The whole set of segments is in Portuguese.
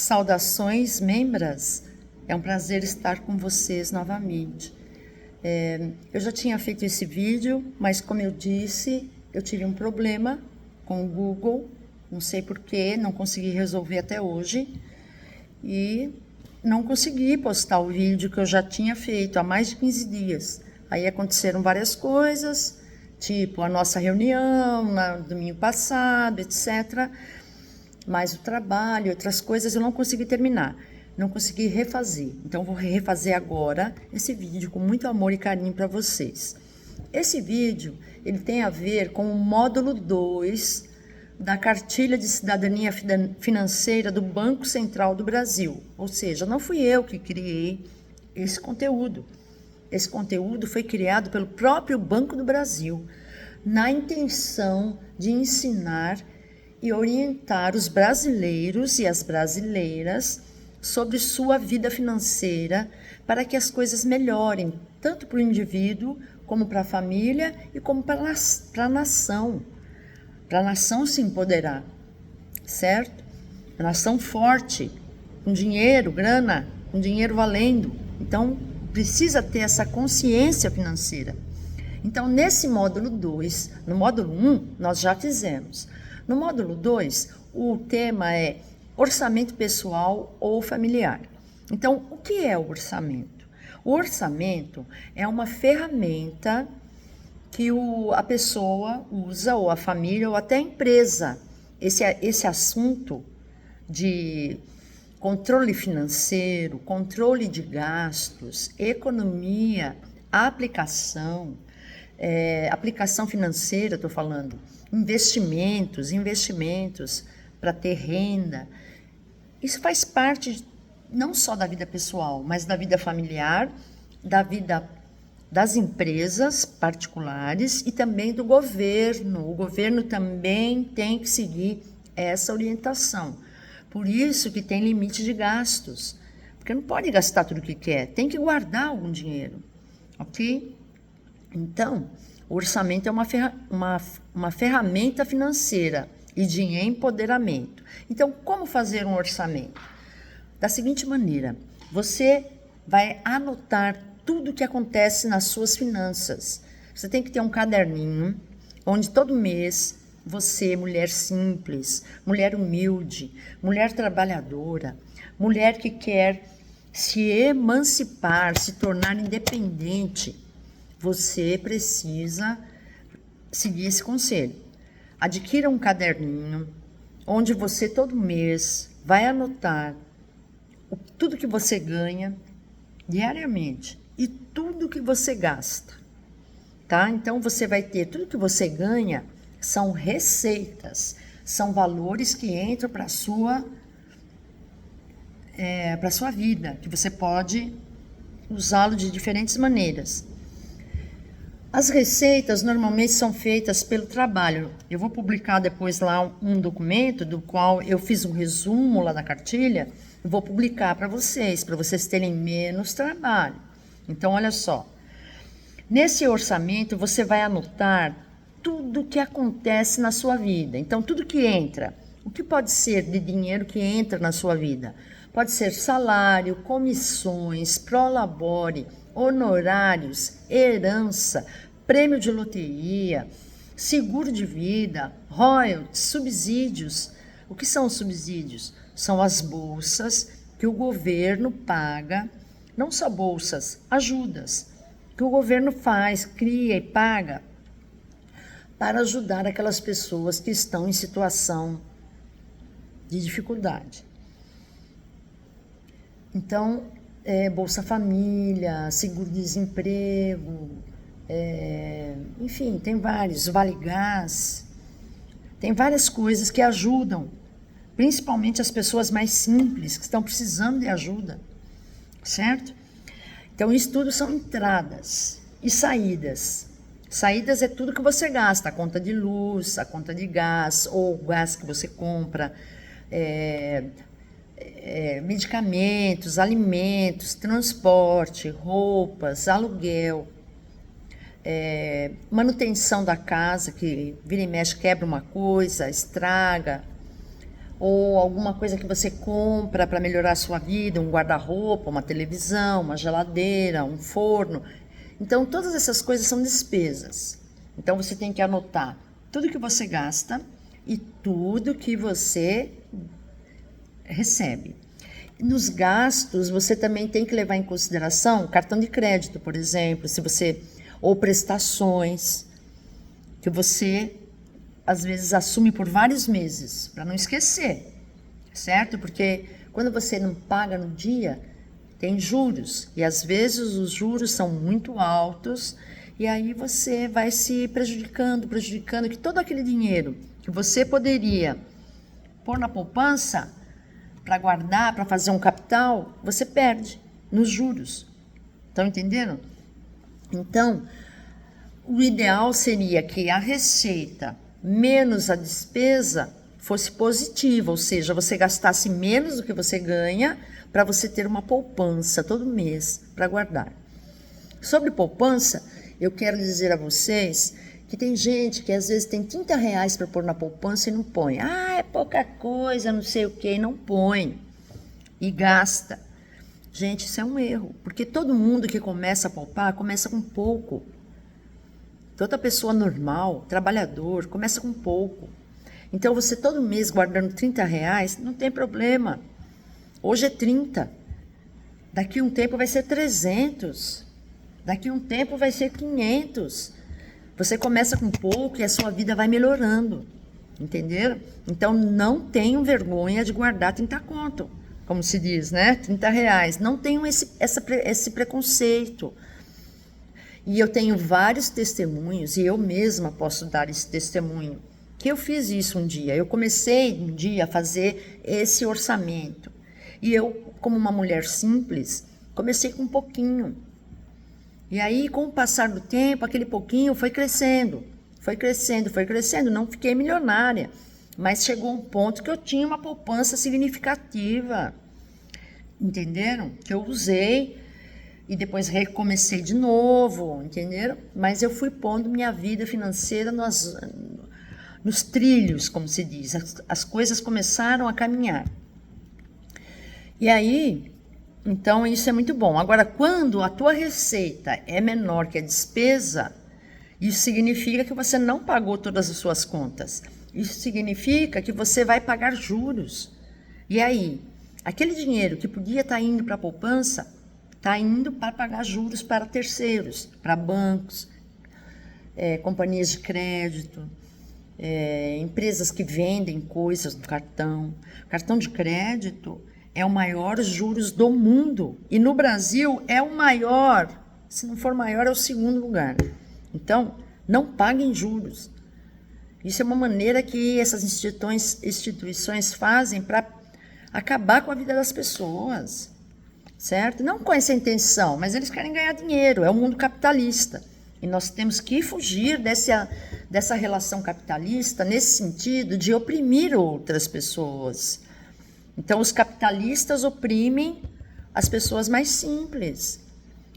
Saudações, membras! É um prazer estar com vocês novamente. Eu já tinha feito esse vídeo, mas como eu disse, eu tive um problema com o Google, não sei porquê, não consegui resolver até hoje, e não consegui postar o vídeo que eu já tinha feito há mais de 15 dias. Aí aconteceram várias coisas, tipo a nossa reunião no domingo passado, etc., mas o trabalho, outras coisas, eu não consegui terminar, não consegui refazer. Então, vou refazer agora esse vídeo com muito amor e carinho para vocês. Esse vídeo, ele tem a ver com o módulo 2 da Cartilha de Cidadania Financeira do Banco Central do Brasil. Ou seja, não fui eu que criei esse conteúdo. Esse conteúdo foi criado pelo próprio Banco do Brasil, na intenção de ensinar e orientar os brasileiros e as brasileiras sobre sua vida financeira para que as coisas melhorem, tanto para o indivíduo, como para a família e como para a nação se empoderar, certo? A nação forte, com dinheiro, grana, com dinheiro valendo. Então, precisa ter essa consciência financeira. Então, nesse módulo 2, no módulo 1, nós já fizemos. No módulo 2, o tema é orçamento pessoal ou familiar. Então, o que é o orçamento? O orçamento é uma ferramenta que a pessoa usa, ou a família, ou até a empresa. Esse assunto de controle financeiro, controle de gastos, economia, aplicação financeira, estou falando, investimentos para ter renda. Isso faz parte não só da vida pessoal, mas da vida familiar, da vida das empresas particulares e também do governo. O governo também tem que seguir essa orientação. Por isso que tem limite de gastos, porque não pode gastar tudo o que quer, tem que guardar algum dinheiro, ok? Então, o orçamento é uma ferramenta financeira e de empoderamento. Então, como fazer um orçamento? Da seguinte maneira, você vai anotar tudo o que acontece nas suas finanças. Você tem que ter um caderninho, onde todo mês você, mulher simples, mulher humilde, mulher trabalhadora, mulher que quer se emancipar, se tornar independente, você precisa seguir esse conselho. Adquira um caderninho, onde você todo mês vai anotar tudo que você ganha diariamente e tudo que você gasta, tá? Então, você vai ter tudo que você ganha, são receitas, são valores que entram para a sua vida, que você pode usá-lo de diferentes maneiras. As receitas normalmente são feitas pelo trabalho. Eu vou publicar depois lá um documento do qual eu fiz um resumo lá da cartilha. Eu vou publicar para vocês terem menos trabalho. Então, olha só. Nesse orçamento, você vai anotar tudo que acontece na sua vida. Então, tudo que entra. O que pode ser de dinheiro que entra na sua vida? Pode ser salário, comissões, prolabore, honorários, herança, prêmio de loteria, seguro de vida, royalties, subsídios. O que são os subsídios? São as bolsas que o governo paga, não só bolsas, ajudas, que o governo faz, cria e paga para ajudar aquelas pessoas que estão em situação de dificuldade. Então, Bolsa Família, seguro-desemprego, enfim, tem vários, Vale Gás, tem várias coisas que ajudam, principalmente as pessoas mais simples, que estão precisando de ajuda, certo? Então, isso tudo são entradas e saídas. Saídas é tudo que você gasta, a conta de luz, a conta de gás, ou o gás que você compra, medicamentos, alimentos, transporte, roupas, aluguel, manutenção da casa, que vira e mexe, quebra uma coisa, estraga, ou alguma coisa que você compra para melhorar a sua vida, um guarda-roupa, uma televisão, uma geladeira, um forno. Então, todas essas coisas são despesas. Então, você tem que anotar tudo que você gasta e tudo que você recebe. Nos gastos, você também tem que levar em consideração cartão de crédito, por exemplo, ou prestações que você às vezes assume por vários meses, para não esquecer, certo? Porque quando você não paga no dia, tem juros, e às vezes os juros são muito altos, e aí você vai se prejudicando, que todo aquele dinheiro que você poderia pôr na poupança, para guardar, para fazer um capital, você perde nos juros. Estão entendendo? Então, o ideal seria que a receita menos a despesa fosse positiva, ou seja, você gastasse menos do que você ganha para você ter uma poupança todo mês para guardar. Sobre poupança, eu quero dizer a vocês que tem gente que às vezes tem R$30 para pôr na poupança e não põe. Ah, é pouca coisa, não sei o que, não põe. E gasta. Gente, isso é um erro, porque todo mundo que começa a poupar, começa com pouco. Toda pessoa normal, trabalhador, começa com pouco. Então, você todo mês guardando R$30, não tem problema. Hoje é 30. Daqui um tempo vai ser 300. Daqui um tempo vai ser 500. Você começa com pouco e a sua vida vai melhorando. Entenderam? Então, não tenham vergonha de guardar 30 conto, como se diz, né? R$30. Não tenham esse preconceito. E eu tenho vários testemunhos, e eu mesma posso dar esse testemunho, que eu fiz isso um dia. Eu comecei um dia a fazer esse orçamento. E eu, como uma mulher simples, comecei com um pouquinho. E aí, com o passar do tempo, aquele pouquinho foi crescendo. Não fiquei milionária, mas chegou um ponto que eu tinha uma poupança significativa. Entenderam? Que eu usei e depois recomecei de novo, entenderam? Mas eu fui pondo minha vida financeira nos trilhos, como se diz. As coisas começaram a caminhar. E aí, então isso é muito bom. Agora, quando a tua receita é menor que a despesa, isso significa que você não pagou todas as suas contas. Isso significa que você vai pagar juros. E aí, aquele dinheiro que podia estar indo para a poupança, está indo para pagar juros para terceiros, para bancos, companhias de crédito, empresas que vendem coisas no cartão. Cartão de crédito é o maior juros do mundo. E no Brasil é o maior. Se não for maior, é o segundo lugar. Então, não paguem juros. Isso é uma maneira que essas instituições fazem para acabar com a vida das pessoas. Certo? Não com essa intenção, mas eles querem ganhar dinheiro. É o mundo capitalista. E nós temos que fugir dessa relação capitalista nesse sentido de oprimir outras pessoas. Então, os capitalistas oprimem as pessoas mais simples.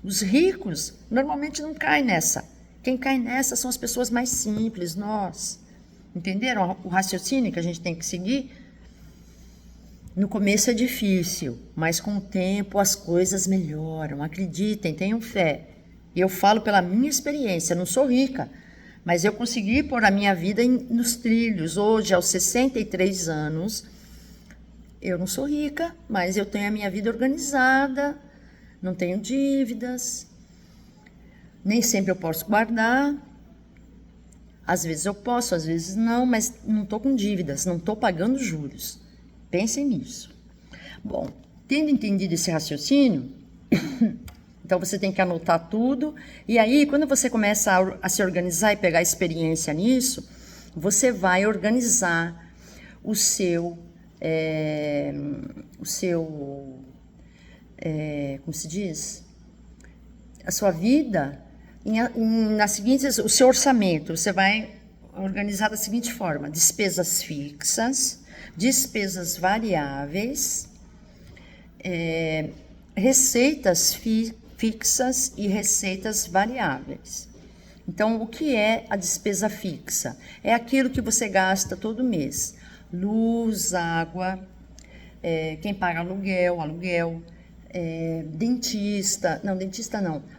Os ricos normalmente não caem nessa. Quem cai nessa são as pessoas mais simples, nós. Entenderam o raciocínio que a gente tem que seguir? No começo é difícil, mas com o tempo as coisas melhoram. Acreditem, tenham fé. E eu falo pela minha experiência, não sou rica, mas eu consegui pôr a minha vida nos trilhos. Hoje, aos 63 anos, eu não sou rica, mas eu tenho a minha vida organizada, não tenho dívidas, nem sempre eu posso guardar. Às vezes eu posso, às vezes não, mas não estou com dívidas, não estou pagando juros. Pensem nisso. Bom, tendo entendido esse raciocínio, então você tem que anotar tudo, e aí quando você começa a se organizar e pegar experiência nisso, você vai organizar como se diz? A sua vida, o seu orçamento, você vai organizar da seguinte forma: despesas fixas, despesas variáveis, receitas fixas e receitas variáveis. Então, o que é a despesa fixa? É aquilo que você gasta todo mês. luz, água, quem paga aluguel, dentista não,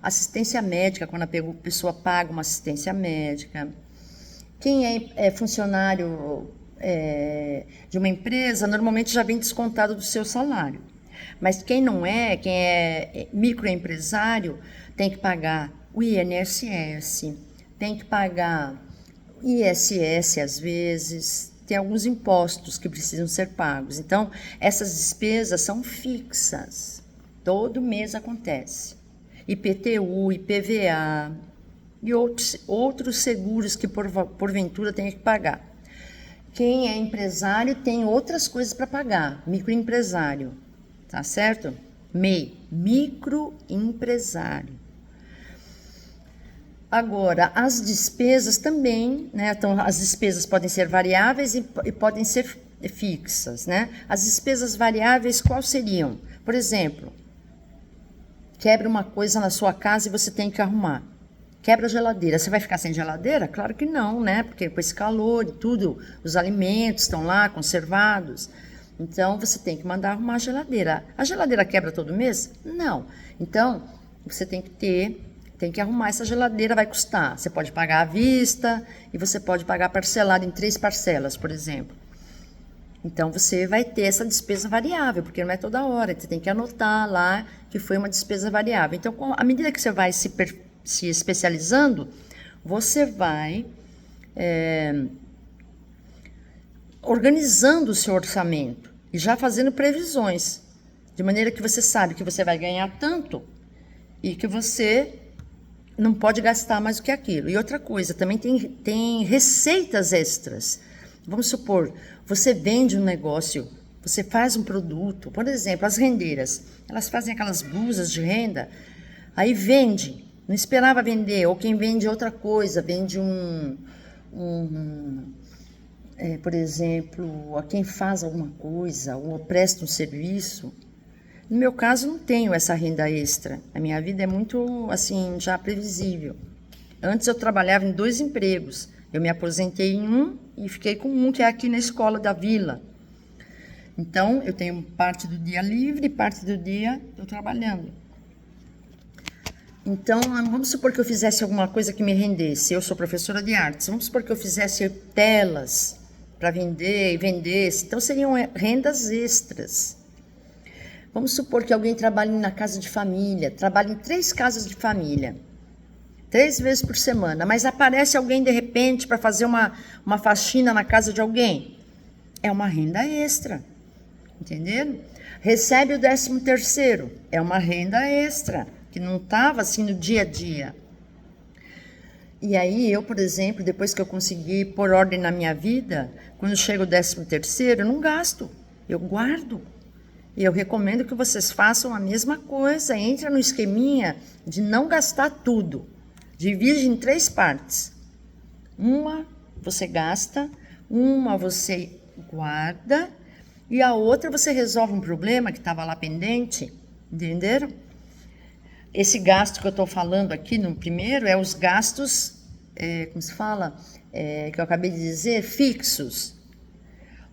assistência médica, quando a pessoa paga uma assistência médica. Quem é funcionário de uma empresa, normalmente já vem descontado do seu salário. Mas quem é microempresário, tem que pagar o INSS, tem que pagar ISS às vezes, tem alguns impostos que precisam ser pagos. Então, essas despesas são fixas, todo mês acontece. IPTU, IPVA e outros seguros que porventura tem que pagar. Quem é empresário tem outras coisas para pagar, microempresário, tá certo? MEI, microempresário. Agora, as despesas também, né? Então, as despesas podem ser variáveis e podem ser fixas, né? As despesas variáveis, quais seriam? Por exemplo, quebra uma coisa na sua casa e você tem que arrumar. Quebra a geladeira. Você vai ficar sem geladeira? Claro que não, né? Porque com esse calor e tudo, os alimentos estão lá conservados. Então, você tem que mandar arrumar a geladeira. A geladeira quebra todo mês? Não. Então, você tem que arrumar essa geladeira, vai custar. Você pode pagar à vista e você pode pagar parcelado em 3 parcelas, por exemplo. Então, você vai ter essa despesa variável, porque não é toda hora. Você tem que anotar lá que foi uma despesa variável. Então, à medida que você vai se especializando, você vai organizando o seu orçamento e já fazendo previsões, de maneira que você sabe que você vai ganhar tanto e que você não pode gastar mais do que aquilo. E outra coisa, também tem receitas extras. Vamos supor, você vende um negócio, você faz um produto, por exemplo, as rendeiras, elas fazem aquelas blusas de renda, aí vende. Não esperava vender, ou quem vende outra coisa, vende por exemplo, a quem faz alguma coisa, ou presta um serviço. No meu caso, não tenho essa renda extra. A minha vida é muito, assim, já previsível. Antes eu trabalhava em 2 empregos. Eu me aposentei em um e fiquei com um, que é aqui na escola da vila. Então, eu tenho parte do dia livre e parte do dia eu trabalhando. Então, vamos supor que eu fizesse alguma coisa que me rendesse. Eu sou professora de artes. Vamos supor que eu fizesse telas para vender e vendesse. Então, seriam rendas extras. Vamos supor que alguém trabalhe na casa de família, trabalhe em 3 casas de família, 3 vezes por semana, mas aparece alguém de repente para fazer uma faxina na casa de alguém. É uma renda extra, entenderam? Recebe o 13º, é uma renda extra, que não estava assim no dia a dia. E aí eu, por exemplo, depois que eu consegui pôr ordem na minha vida, quando chega o 13º, eu não gasto, eu guardo. E eu recomendo que vocês façam a mesma coisa, entra no esqueminha de não gastar tudo. Divide em 3 partes. Uma você gasta, uma você guarda e a outra você resolve um problema que estava lá pendente, entenderam? Esse gasto que eu estou falando aqui no primeiro é os gastos, como se fala, que eu acabei de dizer, fixos.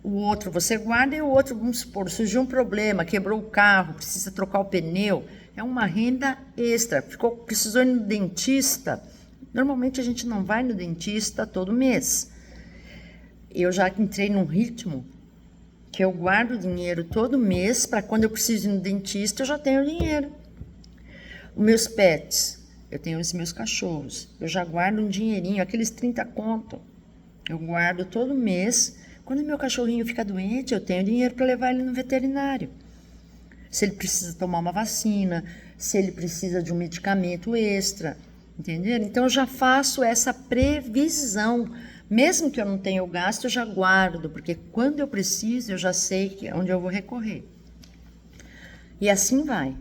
O outro você guarda e o outro, vamos supor, surgiu um problema, quebrou o carro, precisa trocar o pneu, é uma renda extra. Precisou ir no dentista. Normalmente a gente não vai no dentista todo mês. Eu já entrei num ritmo que eu guardo dinheiro todo mês para quando eu preciso ir no dentista eu já tenho dinheiro. Os meus pets, eu tenho os meus cachorros, eu já guardo um dinheirinho, aqueles 30 conto, eu guardo todo mês. Quando meu cachorrinho fica doente, eu tenho dinheiro para levar ele no veterinário. Se ele precisa tomar uma vacina, se ele precisa de um medicamento extra, entenderam? Então eu já faço essa previsão, mesmo que eu não tenha o gasto, eu já guardo, porque quando eu preciso, eu já sei onde eu vou recorrer. E assim vai,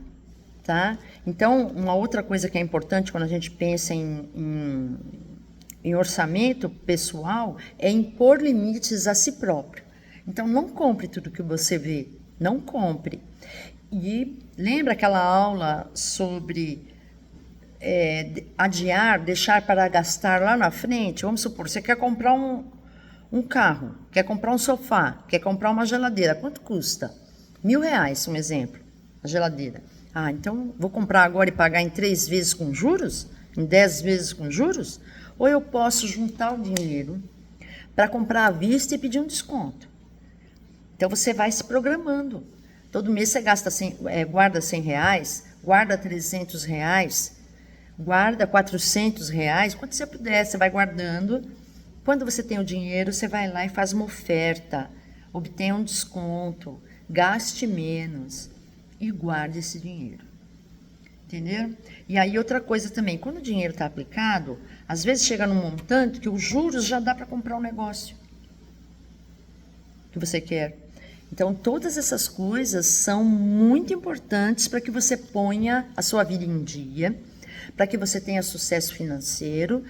tá? Então, uma outra coisa que é importante quando a gente pensa em orçamento pessoal é impor limites a si próprio. Então, não compre tudo que você vê, não compre. E lembra aquela aula sobre adiar, deixar para gastar lá na frente? Vamos supor, você quer comprar um carro, quer comprar um sofá, quer comprar uma geladeira, quanto custa? R$1.000, um exemplo, a geladeira. Ah, então vou comprar agora e pagar em 3 vezes com juros? Em 10 vezes com juros? Ou eu posso juntar o dinheiro para comprar à vista e pedir um desconto? Então você vai se programando. Todo mês você guarda R$100, guarda R$300, guarda R$400, quanto você puder, você vai guardando. Quando você tem o dinheiro, você vai lá e faz uma oferta, obtém um desconto, gaste menos e guarde esse dinheiro. Entenderam? E aí outra coisa também, quando o dinheiro está aplicado, às vezes chega num montante que os juros já dá para comprar um negócio que você quer. Então, todas essas coisas são muito importantes para que você ponha a sua vida em dia, para que você tenha sucesso financeiro,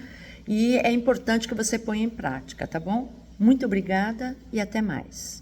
e é importante que você ponha em prática, tá bom? Muito obrigada e até mais.